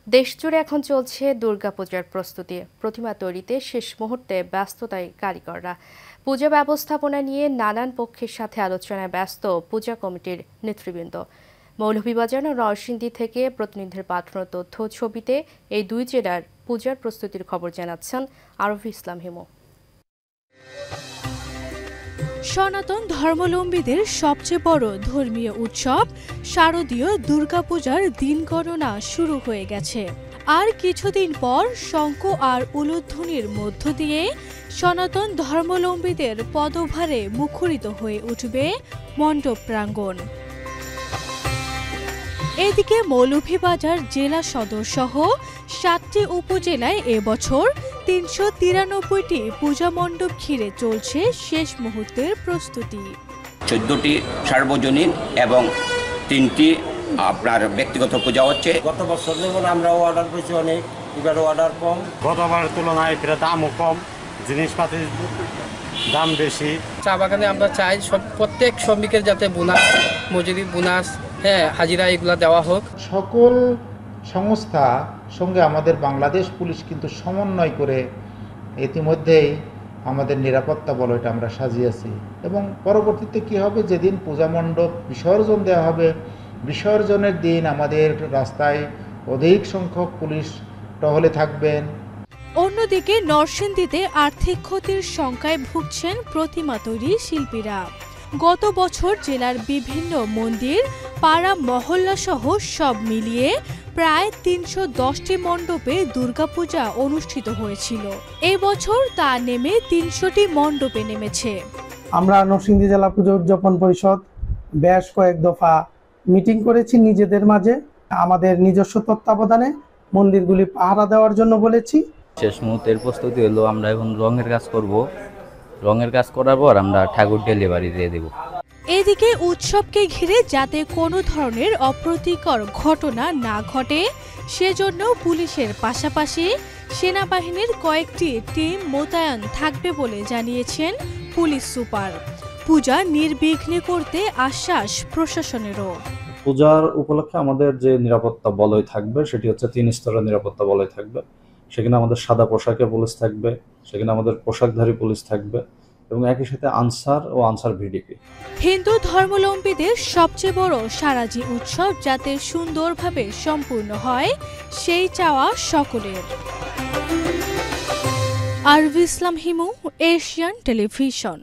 দেশজুড়ে এখন চলছে দুর্গাপূজার প্রস্তুতি। প্রতিমা তৈরিতে শেষ মুহূর্তে ব্যস্ততায় কারিগররা। পূজা ব্যবস্থাপনা নিয়ে নানান পক্ষের সাথে আলোচনায় ব্যস্ত পূজা কমিটির নেতৃবৃন্দ। মৌলভীবাজার ও নরসিংদী থেকে প্রতিনিধির পাঠানো তথ্য ছবিতে এই দুই জেলার পূজার প্রস্তুতির খবর জানাচ্ছেন আরফি ইসলাম হিমু। সনাতন ধর্মাবলম্বীদের সবচেয়ে বড় ধর্মীয় উৎসব শারদীয় দুর্গাপূজার দিন গণনা শুরু হয়ে গেছে। আর কিছুদিন পর শঙ্খ আর উলুধ্বনির মধ্য দিয়ে সনাতন ধর্মাবলম্বীদের পদভারে মুখরিত হয়ে উঠবে মণ্ডপ প্রাঙ্গণ। এদিকে মৌলভীবাজার জেলা সদর সহ ৭টি উপজেলায় এবছর ৩৯৩টি পূজা মণ্ডপ ঘিরে চলছে শেষ মুহূর্তের প্রস্তুতি। ১৪টি সার্বজনীন এবং 3টি আপনার ব্যক্তিগত পূজা হচ্ছে। গত বছর যেমন আমরা অর্ডার পেয়েছি অনেক, এবারও অর্ডার কম। গতবারের তুলনায় এর দামও কম, জিনিসপাতির দাম বেশি। চা বাগানে আমরা চাই প্রত্যেক শ্রমিকের যাতে বোনাস, মজুরি বোনাস, হাজিরা এগুলো দেওয়া হোক। সকল সংস্থা সঙ্গে আমাদের বাংলাদেশ পুলিশ কিন্তু সমন্বয় করে ইতিমধ্যেই আমাদের নিরাপত্তা বলয়টা আমরা সাজিয়েছি। এবং পরবর্তীতে কি হবে, যেদিন পূজা মণ্ডপ বিসর্জন দেওয়া হবে, বিসর্জনের দিন আমাদের রাস্তায় অধিক সংখ্যক পুলিশ টহলে থাকবেন। অন্যদিকে নরসিংদীতে আর্থিক ক্ষতির শঙ্কায় ভুগছেন প্রতিমা তৈরি শিল্পীরা। গত বছর জেলার বিভিন্ন মন্দির, পাড়া, মহল্লা সহ সব মিলিয়ে প্রায় ৩১০টি মণ্ডপে দুর্গাপূজা অনুষ্ঠিত হয়েছিল। এবছর তা নেমে ৩০০টি মণ্ডপে নেমেছে। আমরা নরসিংদী জেলা পুজো উদযাপন পরিষদ বেশ কয়েক দফা মিটিং করেছি নিজেদের মাঝে। আমাদের নিজস্ব তত্ত্বাবধানে মন্দিরগুলি পাহারা দেওয়ার জন্য বলেছি। শেষ মুহূর্তের প্রস্তুতি হলো আমরা এখন রঙের কাজ করব। রঙের কাজ করার পর আমরা ঠাকুর ডেলিভারি দিয়ে দেব। এদিকে উৎসবকে ঘিরে যাতে কোনো ধরনের অপ্রীতিকর ঘটনা না ঘটে সেজন্য পুলিশের পাশাপাশি সেনাবাহিনীর কয়েকটি টিম মোতায়েন থাকবে বলে জানিয়েছেন পুলিশ সুপার। পূজা নির্বিঘ্নে করতে আশ্বাস প্রশাসনেরও। পূজার উপলক্ষে আমাদের যে নিরাপত্তা বলয় থাকবে সেটি হচ্ছে 3 স্তরের নিরাপত্তা বলয় থাকবে। সেখানে আমাদের সাদা পোশাকে পুলিশ থাকবে, সেখানে আমাদের পোশাকধারী পুলিশ থাকবে এবং একই সাথে আনসার ও আনসার ভিডিপি। হিন্দু ধর্মাবলম্বীদের সবচেয়ে বড় সারাজি উৎসব যাতে সুন্দরভাবে সম্পূর্ণ হয় সেই চাওয়া সকলের। আরফি ইসলাম হিমু, এশিয়ান টেলিভিশন।